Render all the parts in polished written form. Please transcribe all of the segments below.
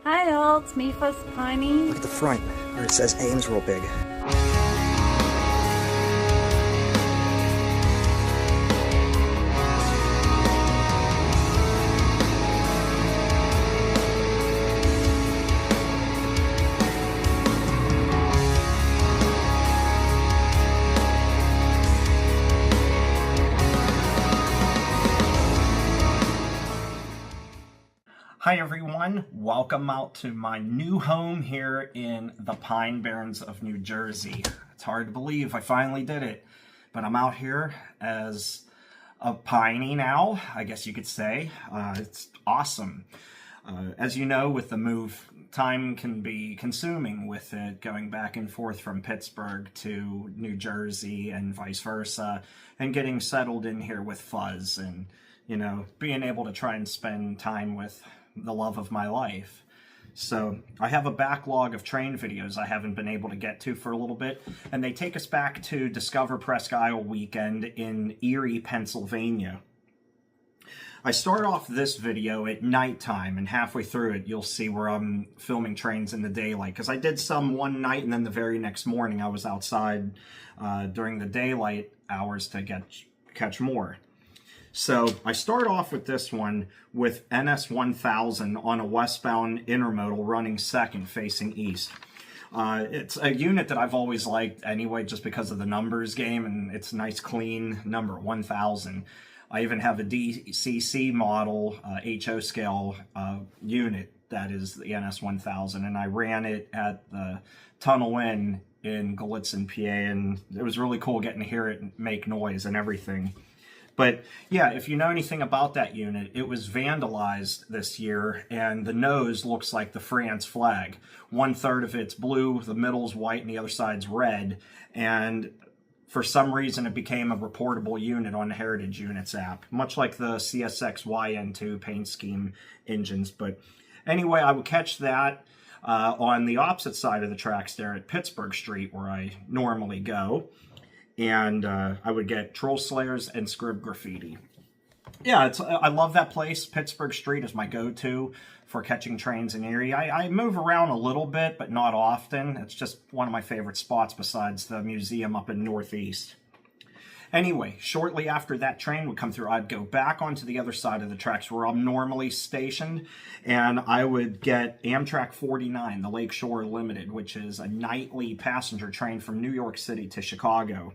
Hi all, it's me, Fuzz Piney. Look at the front where it says Ames real big. Hi everyone, welcome out to my new home here in the Pine Barrens of New Jersey. It's hard to believe I finally did it, but I'm out here as a piney now, I guess you could say. It's awesome. As you know, with the move, time can be consuming with it, going back and forth from Pittsburgh to New Jersey and vice versa, and getting settled in here with Fuzz and, you know, being able to try and spend time with the love of my life. So I have a backlog of train videos I haven't been able to get to for a little bit, and they take us back to Discover Presque Isle weekend in Erie, Pennsylvania. I start off this video at nighttime, and halfway through it you'll see where I'm filming trains in the daylight, because I did some one night and then the very next morning I was outside during the daylight hours to catch more. So I start off with this one with NS1000 on a westbound intermodal running second facing east. It's a unit that I've always liked anyway, just because of the numbers game, and it's a nice clean number, 1000. I even have a DCC model HO scale unit that is the NS1000, and I ran it at the Tunnel Inn in Gallitzin, PA, and it was really cool getting to hear it make noise and everything. But yeah, if you know anything about that unit, it was vandalized this year, and the nose looks like the France flag. 1/3 of it's blue, the middle's white, and the other side's red. And for some reason, it became a reportable unit on the Heritage Units app, much like the CSX YN2 paint scheme engines. But anyway, I would catch that on the opposite side of the tracks there at Pittsburgh Street, where I normally go. And I would get troll slayers and scrib graffiti. Yeah, I love that place. Pittsburgh Street is my go-to for catching trains in Erie. I move around a little bit, but not often. It's just one of my favorite spots besides the museum up in Northeast. Anyway, shortly after that train would come through, I'd go back onto the other side of the tracks where I'm normally stationed, and I would get Amtrak 49, the Lakeshore Limited, which is a nightly passenger train from New York City to Chicago.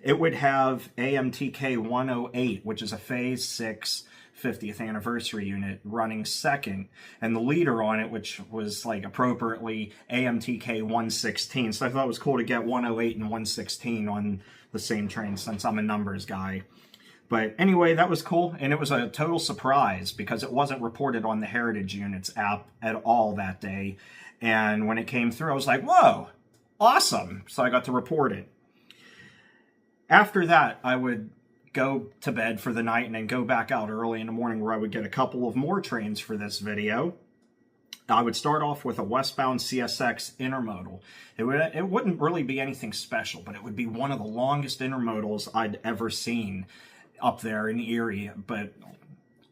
It would have AMTK 108, which is a Phase 6 50th anniversary unit running second, and the leader on it, which was like appropriately AMTK 116. So I thought it was cool to get 108 and 116 on the same train since I'm a numbers guy. But anyway, that was cool, and it was a total surprise because it wasn't reported on the Heritage Units app at all that day. And when it came through, I was like, whoa, awesome. So I got to report it. After that, I would go to bed for the night and then go back out early in the morning, where I would get a couple of more trains for this video. I would start off with a westbound CSX intermodal. It wouldn't really be anything special, but it would be one of the longest intermodals I'd ever seen up there in Erie. But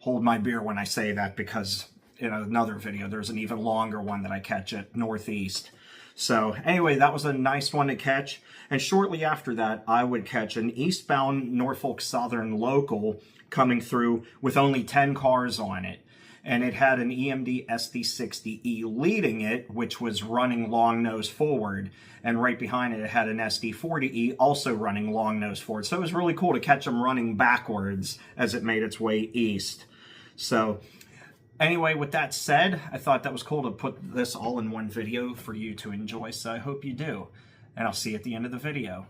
hold my beer when I say that, because in another video there's an even longer one that I catch at Northeast. So anyway, that was a nice one to catch. And shortly after that, I would catch an eastbound Norfolk Southern local coming through with only 10 cars on it. And it had an EMD SD60E leading it, which was running long nose forward. And right behind it, it had an SD40E also running long nose forward. So it was really cool to catch them running backwards as it made its way east. So anyway, with that said, I thought that was cool to put this all in one video for you to enjoy, so I hope you do. And I'll see you at the end of the video.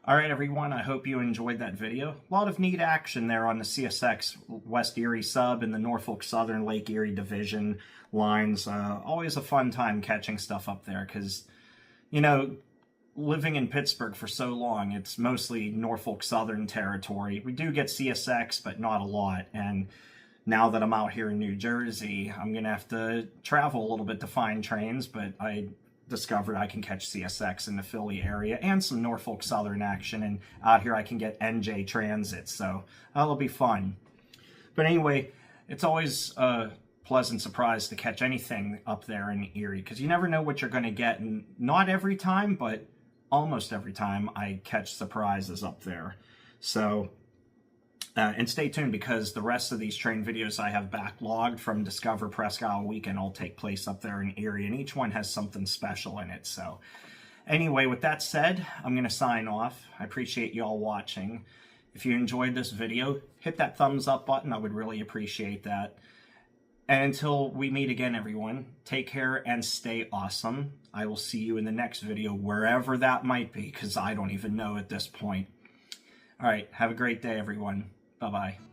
All right, everyone, I hope you enjoyed that video. A lot of neat action there on the CSX West Erie sub and the Norfolk Southern Lake Erie division lines. Always a fun time catching stuff up there because, you know, living in Pittsburgh for so long, it's mostly Norfolk Southern territory. We do get CSX, but not a lot. And now that I'm out here in New Jersey, I'm going to have to travel a little bit to find trains, but I discovered I can catch CSX in the Philly area and some Norfolk Southern action, and out here I can get NJ Transit, so that'll be fun. But anyway, it's always a pleasant surprise to catch anything up there in Erie, because you never know what you're going to get, and not every time, but almost every time I catch surprises up there. So and stay tuned, because the rest of these train videos I have backlogged from Discover Presque Isle Weekend all take place up there in Erie, and each one has something special in it. So anyway, with that said, I'm going to sign off. I appreciate you all watching. If you enjoyed this video, hit that thumbs up button. I would really appreciate that. And until we meet again, everyone, take care and stay awesome. I will see you in the next video, wherever that might be, because I don't even know at this point. All right, have a great day, everyone. Bye-bye.